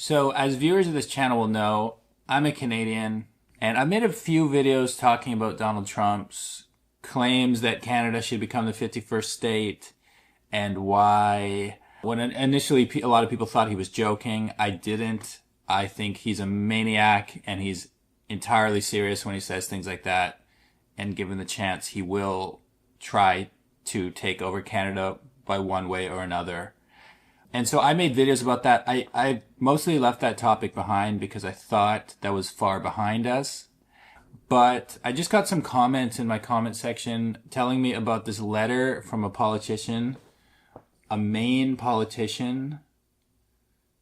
So, as viewers of this channel will know, I'm a Canadian, and I've made a few videos talking about Donald Trump's claims that Canada should become the 51st state, and why. When initially a lot of people thought he was joking, I didn't. I think he's a maniac, and he's entirely serious when he says things like that. And given the chance, he will try to take over Canada by one way or another. And so I made videos about that. I mostly left that topic behind because I thought that was far behind us. But I just got some comments in my comment section telling me about this letter from a politician. A Maine politician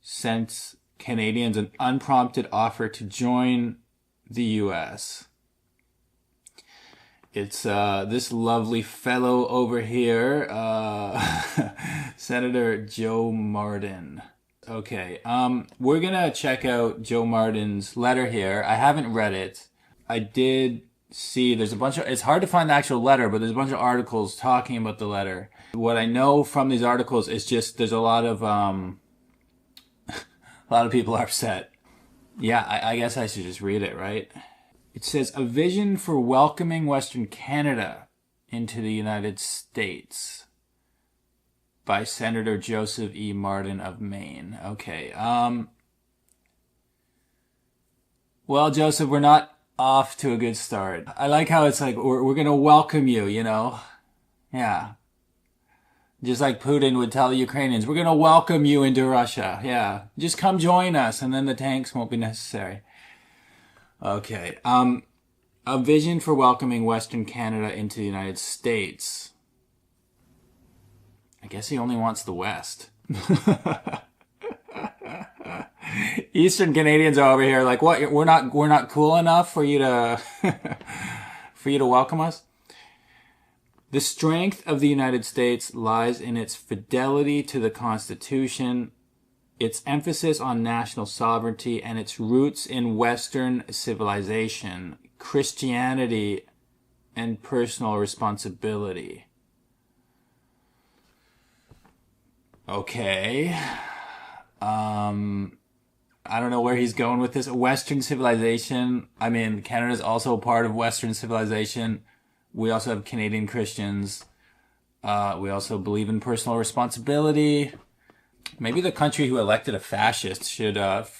sent Canadians an unprompted offer to join the U.S. It's this lovely fellow over here, Senator Joe Martin. Okay, we're gonna check out Joe Martin's letter here. I haven't read it. I did see there's a bunch of, it's hard to find the actual letter, but there's a bunch of articles talking about the letter. What I know from these articles is just there's a lot of people are upset. Yeah, I guess I should just read it, right? It says, a vision for welcoming Western Canada into the United States by Senator Joseph E. Martin of Maine. Okay. Well, Joseph, we're not off to a good start. I like how it's like, we're going to welcome you, you know? Yeah. Just like Putin would tell the Ukrainians, we're going to welcome you into Russia. Yeah. Just come join us, and then the tanks won't be necessary. Okay. A vision for welcoming Western Canada into the United States. I guess he only wants the West. Eastern Canadians are over here like, what? We're not cool enough for you to for you to welcome us? The strength of the United States lies in its fidelity to the Constitution, its emphasis on national sovereignty, and its roots in Western civilization, Christianity, and personal responsibility. Okay. I don't know where he's going with this. Western civilization. I mean, Canada's also a part of Western civilization. We also have Canadian Christians. We also believe in personal responsibility. Maybe the country who elected a fascist should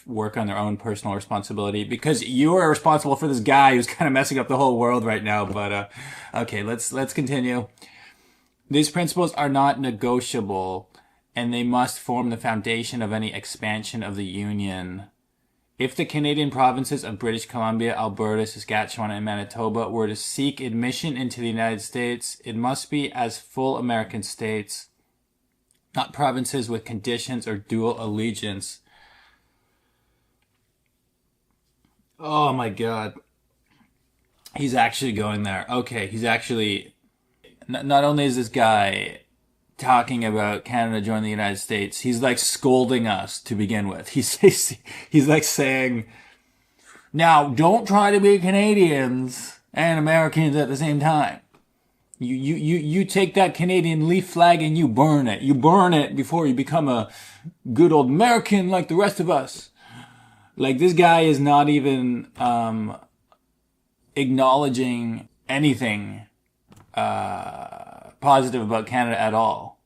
work on their own personal responsibility, because you are responsible for this guy who's kind of messing up the whole world right now. But okay, let's continue. These principles are not negotiable, and they must form the foundation of any expansion of the Union. If the Canadian provinces of British Columbia, Alberta, Saskatchewan, and Manitoba were to seek admission into the United States, it must be as full American states, not provinces with conditions or dual allegiance. Oh my God. He's actually going there. Okay, he's actually... Not only is this guy talking about Canada joining the United States, he's like scolding us to begin with. He's like saying, now don't try to be Canadians and Americans at the same time. You take that Canadian leaf flag and you burn it. You burn it before you become a good old American like the rest of us. Like, this guy is not even acknowledging anything positive about Canada at all.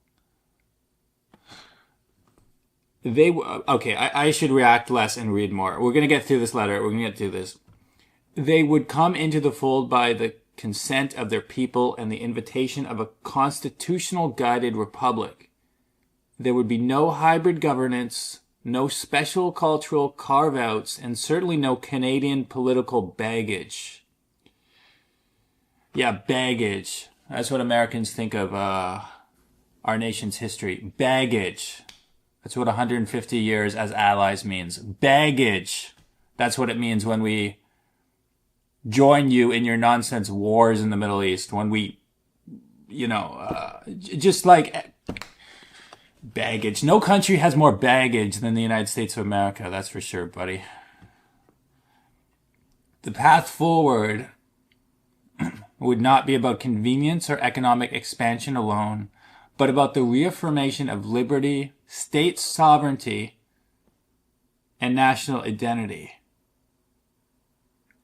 Okay, I should react less and read more. We're going to get through this letter. We're going to get through this. They would come into the fold by the consent of their people and the invitation of a constitutional guided republic. There would be no hybrid governance, no special cultural carve-outs, and certainly no Canadian political baggage. Yeah, baggage. That's what Americans think of our nation's history. Baggage. That's what 150 years as allies means. Baggage. That's what it means when we join you in your nonsense wars in the Middle East. When we, just like baggage. No country has more baggage than the United States of America. That's for sure, buddy. The path forward would not be about convenience or economic expansion alone, but about the reaffirmation of liberty, state sovereignty, and and national identity.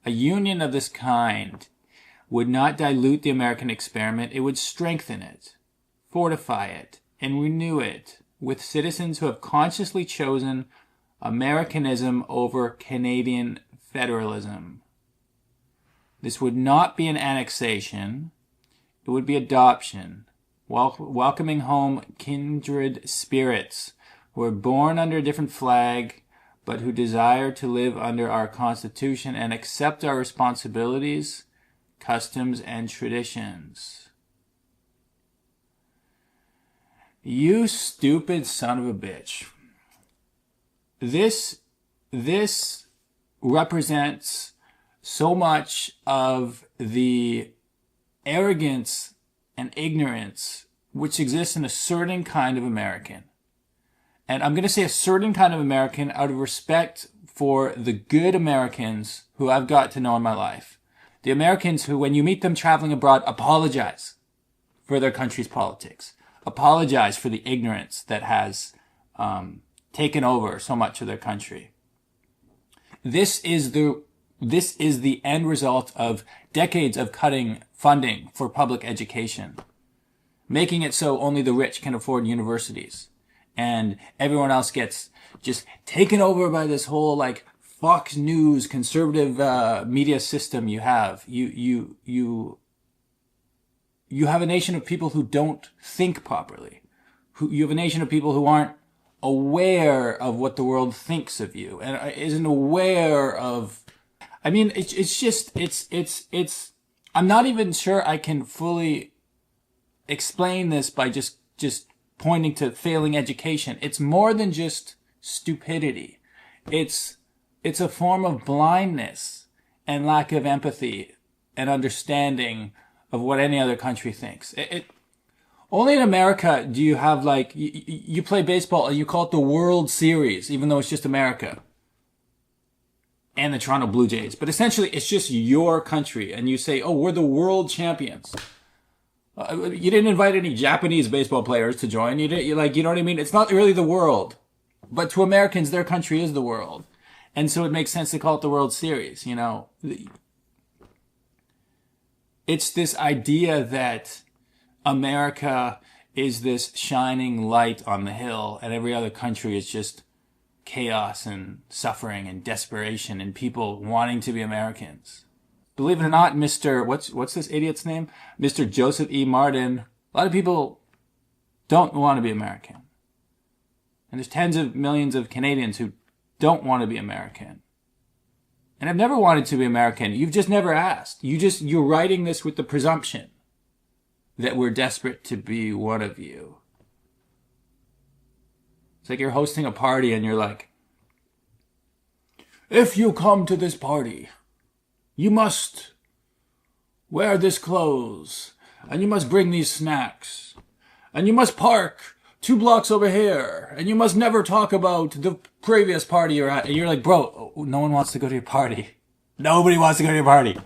A union of this kind would not dilute the American experiment. It would strengthen it, fortify it, and renew it with citizens who have consciously chosen Americanism over Canadian federalism. This would not be an annexation. It would be adoption, welcoming home kindred spirits who are born under a different flag, but who desire to live under our Constitution and accept our responsibilities, customs, and traditions. You stupid son of a bitch. This represents so much of the arrogance and ignorance which exists in a certain kind of American. And I'm going to say a certain kind of American out of respect for the good Americans who I've got to know in my life. The Americans who, when you meet them traveling abroad, apologize for their country's politics. Apologize for the ignorance that has taken over so much of their country. This is the end result of decades of cutting funding for public education, making it so only the rich can afford universities, and everyone else gets just taken over by this whole like Fox News conservative media system you have. You have a nation of people who don't think properly. You have a nation of people who aren't aware of what the world thinks of you and isn't aware of. I mean, it's. I'm not even sure I can fully explain this by just pointing to failing education. It's more than just stupidity. It's a form of blindness and lack of empathy and understanding of what any other country thinks. Only in America do you have like, you play baseball and you call it the World Series, even though it's just America and the Toronto Blue Jays. But essentially it's just your country and you say, oh, we're the world champions. You didn't invite any Japanese baseball players to join. You know what I mean? It's not really the world, but to Americans, their country is the world. And so it makes sense to call it the World Series, you know. It's this idea that America is this shining light on the hill and every other country is just chaos and suffering and desperation and people wanting to be Americans. Believe it or not, Mr. What's this idiot's name? Mr. Joseph E. Martin. A lot of people don't want to be American. And there's tens of millions of Canadians who don't want to be American. And I've never wanted to be American. You've just never asked. You're writing this with the presumption that we're desperate to be one of you. It's like you're hosting a party and you're like, if you come to this party, you must wear this clothes, and you must bring these snacks, and you must park 2 blocks over here, and you must never talk about the previous party you're at. And you're like, bro, no one wants to go to your party. Nobody wants to go to your party.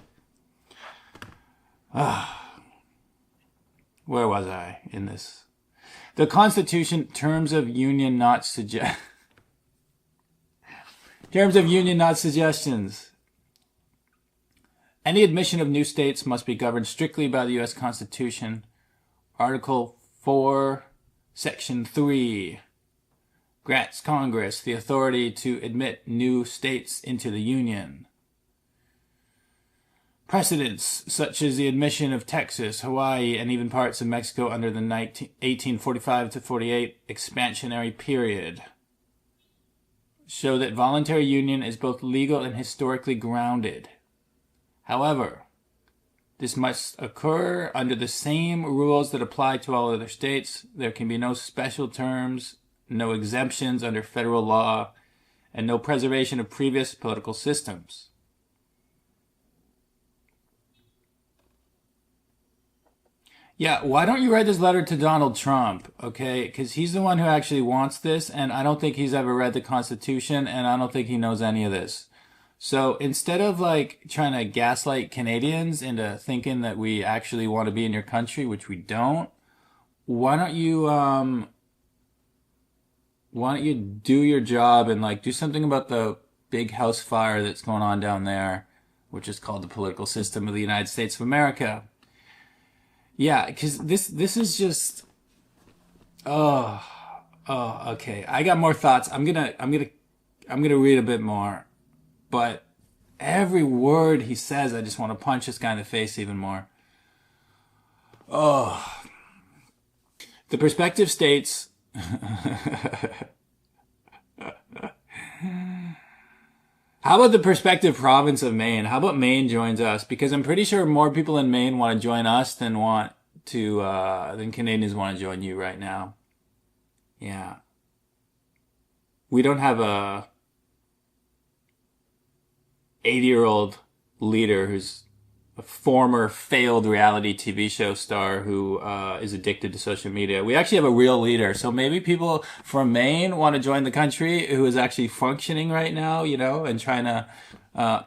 Where was I in this? The Constitution, terms of union not suggestions. Any admission of new states must be governed strictly by the U.S. Constitution. Article 4, Section 3 grants Congress the authority to admit new states into the Union. Precedents such as the admission of Texas, Hawaii, and even parts of Mexico under the 1845 to 48 expansionary period show that voluntary union is both legal and historically grounded. However, this must occur under the same rules that apply to all other states. There can be no special terms, no exemptions under federal law, and no preservation of previous political systems. Yeah, why don't you write this letter to Donald Trump, okay? Because he's the one who actually wants this, and I don't think he's ever read the Constitution, and I don't think he knows any of this. So instead of like trying to gaslight Canadians into thinking that we actually want to be in your country, which we don't, why don't you why don't you do your job and like do something about the big house fire that's going on down there, which is called the political system of the United States of America. Yeah, because this is just okay. I got more thoughts. I'm gonna read a bit more, but every word he says, I just want to punch this guy in the face even more. Oh, the perspective states. How about the prospective province of Maine? How about Maine joins us? Because I'm pretty sure more people in Maine want to join us than than Canadians want to join you right now. Yeah. We don't have a 80-year-old leader who's a former failed reality TV show star who is addicted to social media. We actually have a real leader. So maybe people from Maine want to join the country who is actually functioning right now, and trying to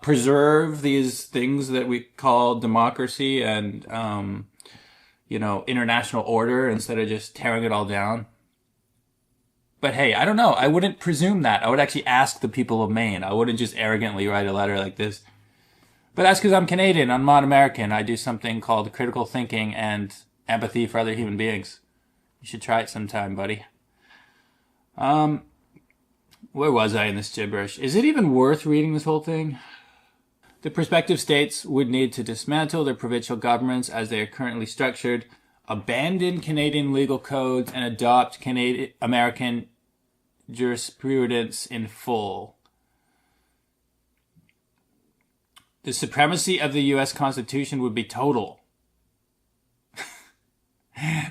preserve these things that we call democracy and, international order instead of just tearing it all down. But hey, I don't know. I wouldn't presume that. I would actually ask the people of Maine. I wouldn't just arrogantly write a letter like this. But that's because I'm Canadian. I'm not American. I do something called critical thinking and empathy for other human beings. You should try it sometime, buddy. Where was I in this gibberish? Is it even worth reading this whole thing? The prospective states would need to dismantle their provincial governments as they are currently structured, abandon Canadian legal codes, and adopt American jurisprudence in full. The supremacy of the U.S. Constitution would be total.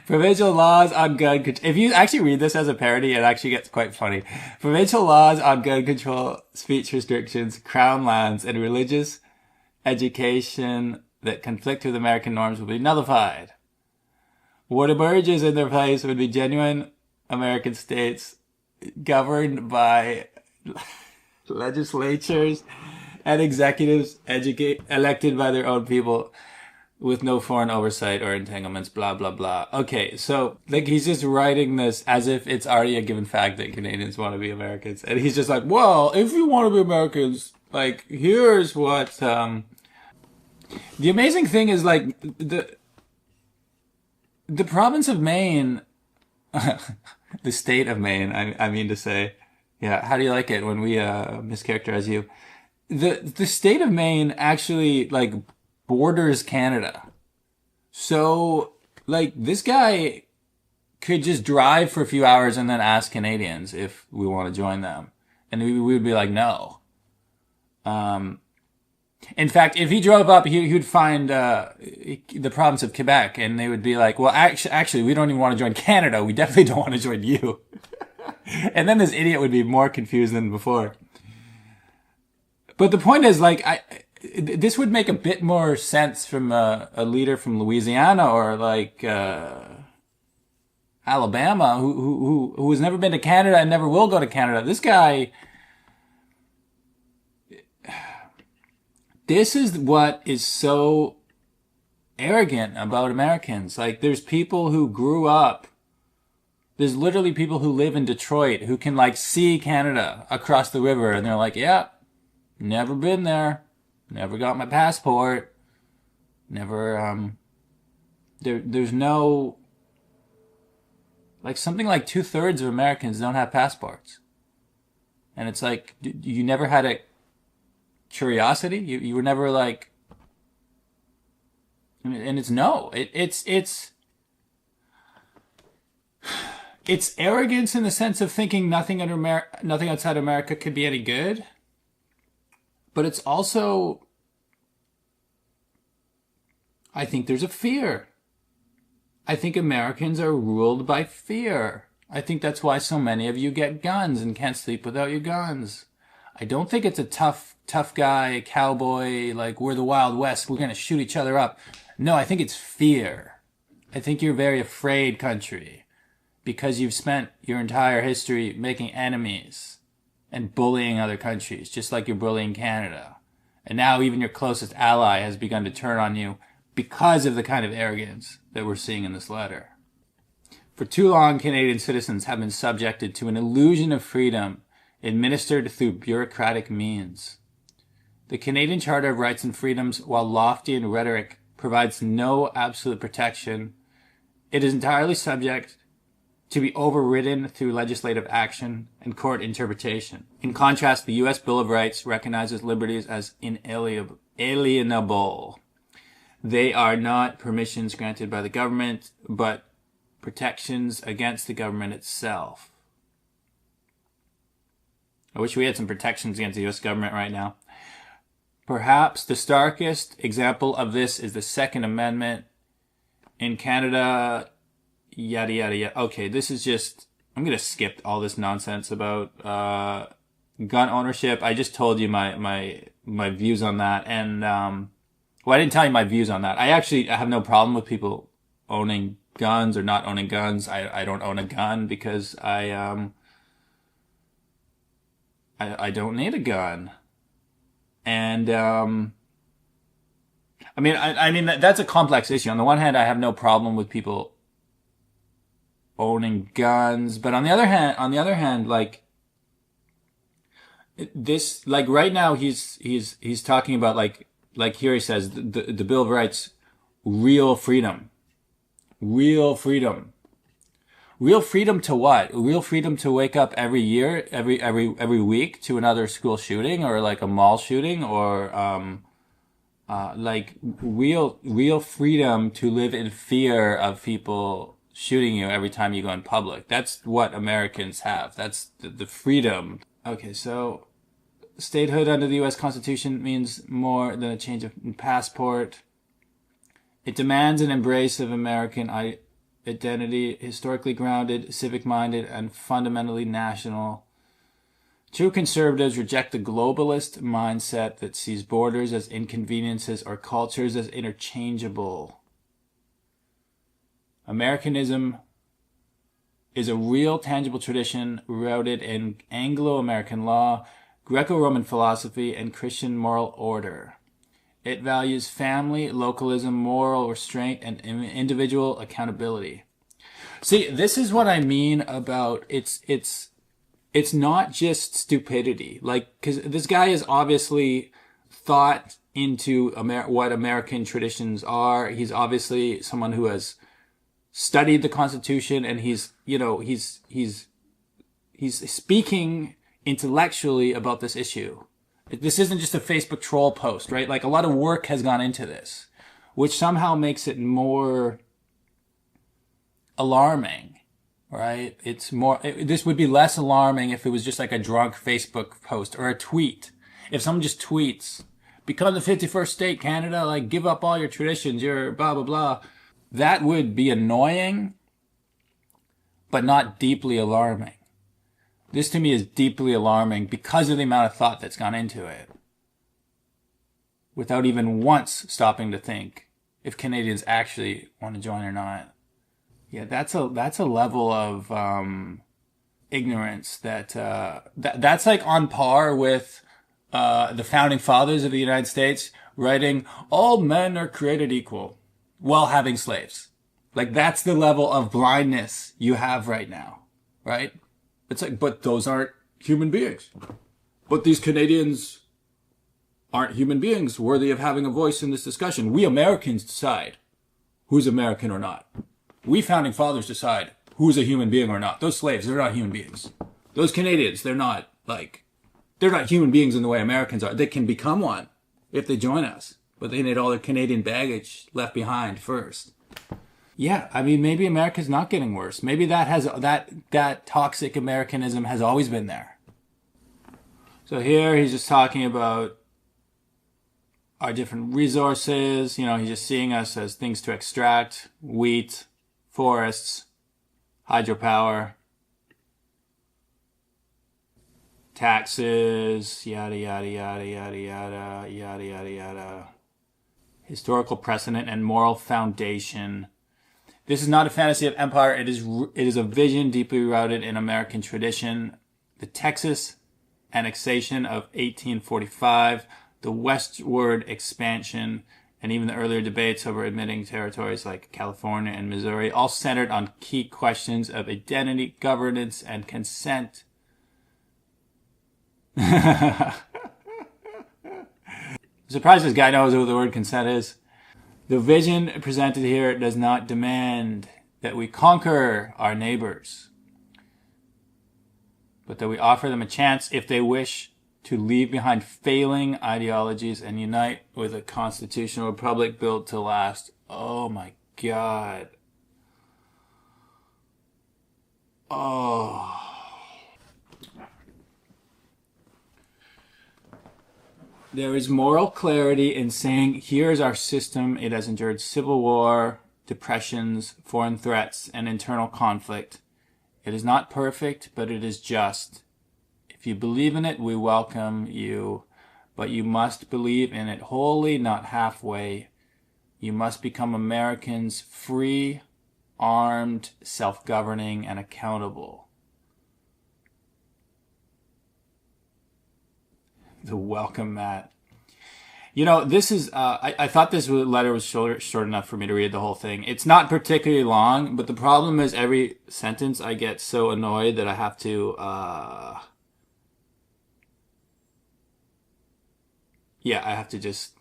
Provincial laws on gun control. If you actually read this as a parody, it actually gets quite funny. Provincial laws on gun control, speech restrictions, crown lands, and religious education that conflict with American norms will be nullified. What emerges in their place would be genuine American states governed by legislatures and executives elected by their own people with no foreign oversight or entanglements, blah, blah, blah. Okay, so he's just writing this as if it's already a given fact that Canadians want to be Americans. And he's just like, well, if you want to be Americans, here's what... The amazing thing is, the province of Maine, the state of Maine, I mean to say. Yeah, how do you like it when we mischaracterize you? The state of Maine actually borders Canada. So this guy could just drive for a few hours and then ask Canadians if we want to join them. And we would be like, no. In fact, if he drove up, he would find the province of Quebec and they would be like, well, actually, we don't even want to join Canada. We definitely don't want to join you. And then this idiot would be more confused than before. But the point is, this would make a bit more sense from a leader from Louisiana or Alabama who has never been to Canada and never will go to Canada. This guy, this is what is so arrogant about Americans. There's people who grew up. There's literally people who live in Detroit who can see Canada across the river, and they're like, yeah. Never been there. Never got my passport. Never, there's no, something like 2/3 of Americans don't have passports. And it's you never had a curiosity? You were never and it's no. It's arrogance in the sense of thinking nothing outside America could be any good. But it's also, I think there's a fear. I think Americans are ruled by fear. I think that's why so many of you get guns and can't sleep without your guns. I don't think it's a tough guy, cowboy, we're the Wild West, we're going to shoot each other up. No, I think it's fear. I think you're a very afraid country because you've spent your entire history making enemies and bullying other countries, just like you're bullying Canada. And now even your closest ally has begun to turn on you because of the kind of arrogance that we're seeing in this letter. For too long, Canadian citizens have been subjected to an illusion of freedom administered through bureaucratic means. The Canadian Charter of Rights and Freedoms, while lofty in rhetoric, provides no absolute protection. It is entirely subject to be overridden through legislative action and court interpretation. In contrast, the U.S. Bill of Rights recognizes liberties as inalienable. They are not permissions granted by the government, but protections against the government itself. I wish we had some protections against the U.S. government right now. Perhaps the starkest example of this is the Second Amendment. In Canada, yada, yada, yada. Okay, this is just... I'm going to skip all this nonsense about gun ownership. I just told you my views on that. And, well, I didn't tell you my views on that. I have no problem with people owning guns or not owning guns. I don't own a gun because I don't need a gun. And, I mean, that's a complex issue. On the one hand, I have no problem with people owning guns, but on the other hand, like this, like right now, he's talking about like here he says the Bill of Rights, real freedom to what? Real freedom to wake up every year, every week to another school shooting or like a mall shooting or, like real freedom to live in fear of people shooting you every time you go in public. That's what Americans have. That's the freedom. Okay, so statehood under the U.S. Constitution means more than a change of passport. It demands an embrace of American identity, historically grounded, civic-minded, and fundamentally national. True conservatives reject the globalist mindset that sees borders as inconveniences or cultures as interchangeable. Americanism is a real, tangible tradition rooted in Anglo-American law, Greco-Roman philosophy, and Christian moral order. It values family, localism, moral restraint, and individual accountability. See, this is what I mean about it's not just stupidity. Like, because this guy is obviously thought into what American traditions are. He's obviously someone who has studied the Constitution, and he's speaking intellectually about this issue. This isn't just a Facebook troll post, right? Like, a lot of work has gone into this, which somehow makes it more alarming, right? This would be less alarming if it was just like a drunk Facebook post or a tweet. If someone just tweets, become the 51st state, Canada, like, give up all your traditions, you're blah, blah, blah. That would be annoying, but not deeply alarming. This to me is deeply alarming because of the amount of thought that's gone into it, without even once stopping to think if Canadians actually want to join or not. Yeah, that's a level of ignorance that's like on par with the founding fathers of the United States writing, all men are created equal while having slaves. Like, that's the level of blindness you have right now, right? It's like, but those aren't human beings. But these Canadians aren't human beings worthy of having a voice in this discussion. We Americans decide who's American or not. We founding fathers decide who's a human being or not. Those slaves, they're not human beings. Those Canadians, they're not human beings in the way Americans are. They can become one if they join us, but they need all their Canadian baggage left behind first. Yeah, I mean, maybe America's not getting worse. Maybe that toxic Americanism has always been there. So here he's just talking about our different resources. You know, he's just seeing us as things to extract: wheat, forests, hydropower, taxes, yada, yada, yada, yada, yada, yada, yada, yada. Historical precedent and moral foundation. This is not a fantasy of empire. It is a vision deeply rooted in American tradition. The Texas annexation of 1845, the westward expansion and even the earlier debates over admitting territories like California and Missouri, all centered on key questions of identity, governance, and consent. Surprised this guy knows what the word consent is. The vision presented here does not demand that we conquer our neighbors, but that we offer them a chance, if they wish, to leave behind failing ideologies and unite with a constitutional republic built to last. Oh my God. Oh. There is moral clarity in saying, here is our system. It has endured civil war, depressions, foreign threats, and internal conflict. It is not perfect, but it is just. If you believe in it, we welcome you. But you must believe in it wholly, not halfway. You must become Americans, free, armed, self-governing, and accountable. The welcome mat. You know, this is, I thought this letter was short enough for me to read the whole thing. It's not particularly long, but the problem is every sentence I get so annoyed that I have to, yeah, I have to just,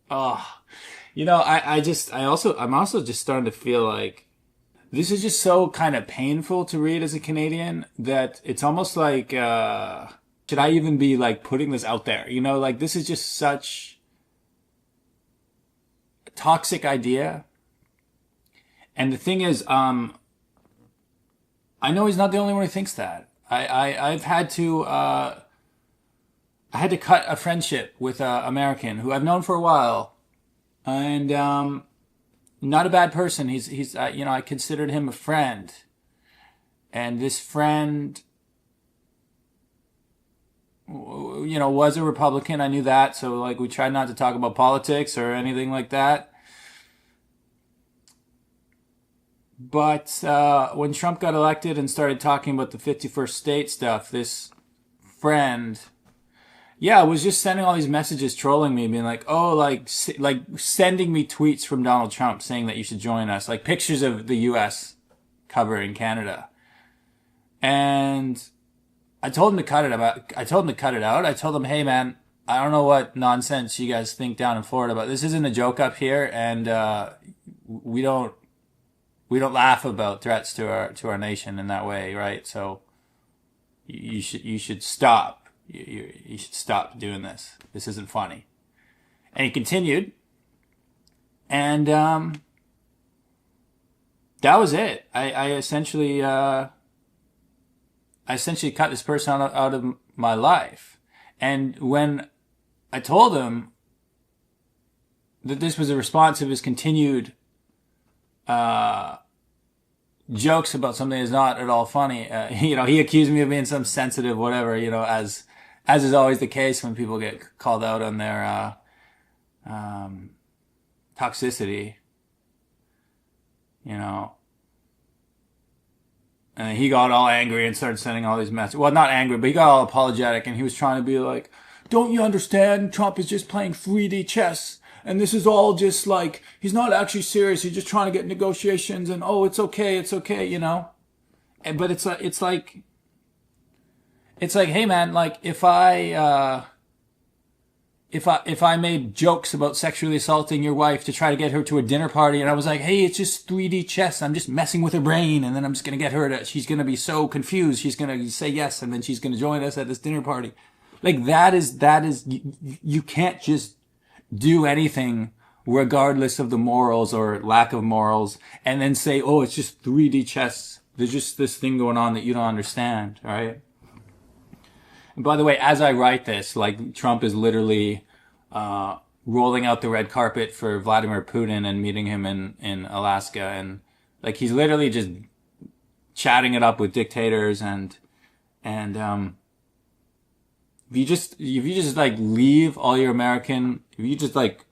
you know, I'm also just starting to feel like this is just so kind of painful to read as a Canadian that it's almost like, should I even be like putting this out there? You know, like this is just such a toxic idea. And the thing is, I know he's not the only one who thinks that. I've had to, I had to cut a friendship with an American who I've known for a while, and not a bad person. He's you know, I considered him a friend, and this friend, you know, was a Republican. I knew that. So like we tried not to talk about politics or anything like that. But when Trump got elected and started talking about the 51st state stuff, this friend, yeah, was just sending all these messages trolling me, being like, oh, like sending me tweets from Donald Trump saying that you should join us, like pictures of the U.S. covering Canada. And I told him to cut it out. I told him, hey man, I don't know what nonsense you guys think down in Florida, but this isn't a joke up here, and we don't laugh about threats to our nation in that way, right? So you should stop. You should stop doing this. This isn't funny. And he continued, and that was it. I essentially cut this person out of my life. And when I told him that this was a response to his continued jokes about something that's not at all funny, you know, he accused me of being some sensitive whatever, you know, as is always the case when people get called out on their toxicity, you know. And he got all angry and started sending all these messages. Well, not angry, but he got all apologetic, and he was trying to be like, don't you understand? Trump is just playing 3D chess, and this is all just like, he's not actually serious. He's just trying to get negotiations, and oh, it's okay, you know? But it's like, hey man, like if I made jokes about sexually assaulting your wife to try to get her to a dinner party, and I was like, hey, it's just 3D chess, I'm just messing with her brain, and then I'm just going to get her to, she's going to be so confused, she's going to say yes, and then she's going to join us at this dinner party. Like that is, you can't just do anything regardless of the morals or lack of morals, and then say, oh, it's just 3D chess. There's just this thing going on that you don't understand, right? And by the way, as I write this, like Trump is literally rolling out the red carpet for Vladimir Putin and meeting him in Alaska, and like he's literally just chatting it up with dictators, and if you just like leave all your American, if you just like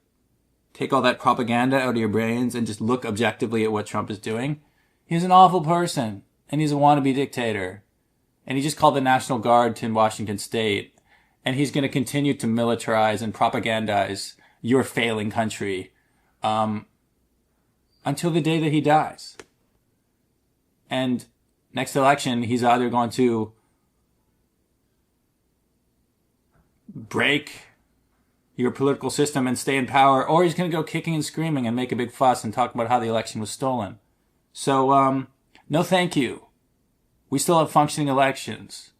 take all that propaganda out of your brains and just look objectively at what Trump is doing, he's an awful person and he's a wannabe dictator. And he just called the National Guard to Washington State, and he's going to continue to militarize and propagandize your failing country until the day that he dies. And next election, he's either going to break your political system and stay in power, or he's going to go kicking and screaming and make a big fuss and talk about how the election was stolen. So, no thank you. We still have functioning elections.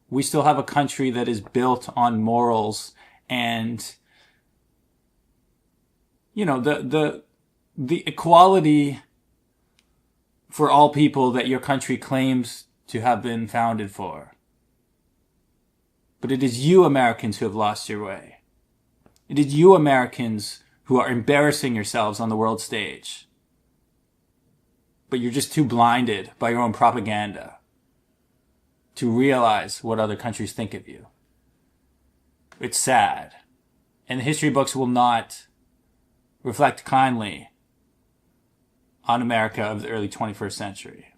We still have a country that is built on morals and, you know, the equality for all people that your country claims to have been founded for. But it is you Americans who have lost your way. It is you Americans who are embarrassing yourselves on the world stage. But you're just too blinded by your own propaganda to realize what other countries think of you. It's sad. And the history books will not reflect kindly on America of the early 21st century.